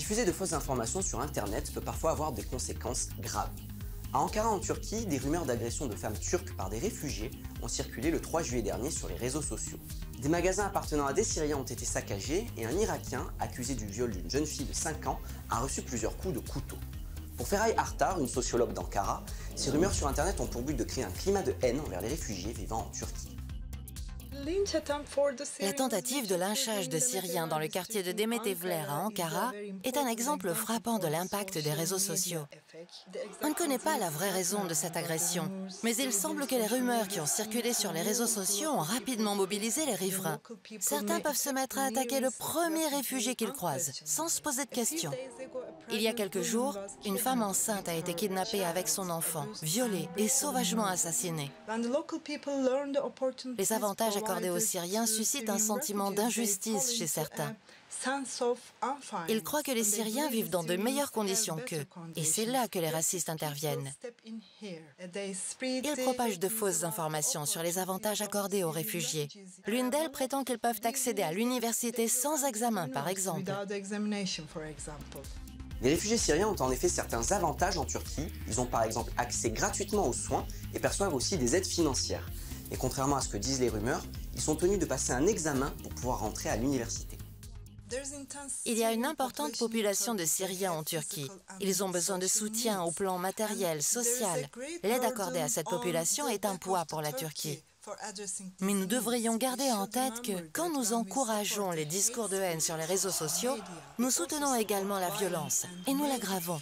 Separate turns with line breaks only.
Diffuser de fausses informations sur Internet peut parfois avoir des conséquences graves. À Ankara en Turquie, des rumeurs d'agression de femmes turques par des réfugiés ont circulé le 3 juillet dernier sur les réseaux sociaux. Des magasins appartenant à des Syriens ont été saccagés et un Irakien, accusé du viol d'une jeune fille de 5 ans, a reçu plusieurs coups de couteau. Pour Feray Artar, une sociologue d'Ankara, ces rumeurs sur Internet ont pour but de créer un climat de haine envers les réfugiés vivant en Turquie.
La tentative de lynchage de Syriens dans le quartier de Demetevler à Ankara est un exemple frappant de l'impact des réseaux sociaux. On ne connaît pas la vraie raison de cette agression, mais il semble que les rumeurs qui ont circulé sur les réseaux sociaux ont rapidement mobilisé les riverains. Certains peuvent se mettre à attaquer le premier réfugié qu'ils croisent, sans se poser de questions. Il y a quelques jours, une femme enceinte a été kidnappée avec son enfant, violée et sauvagement assassinée. Les avantages accordés aux Syriens suscitent un sentiment d'injustice chez certains. Ils croient que les Syriens vivent dans de meilleures conditions qu'eux, et c'est là que les racistes interviennent. Ils propagent de fausses informations sur les avantages accordés aux réfugiés. L'une d'elles prétend qu'ils peuvent accéder à l'université sans examen, par exemple.
Les réfugiés syriens ont en effet certains avantages en Turquie. Ils ont par exemple accès gratuitement aux soins et perçoivent aussi des aides financières. Et contrairement à ce que disent les rumeurs, ils sont tenus de passer un examen pour pouvoir rentrer à l'université.
Il y a une importante population de Syriens en Turquie. Ils ont besoin de soutien au plan matériel, social. L'aide accordée à cette population est un poids pour la Turquie. Mais nous devrions garder en tête que quand nous encourageons les discours de haine sur les réseaux sociaux, nous soutenons également la violence et nous l'aggravons.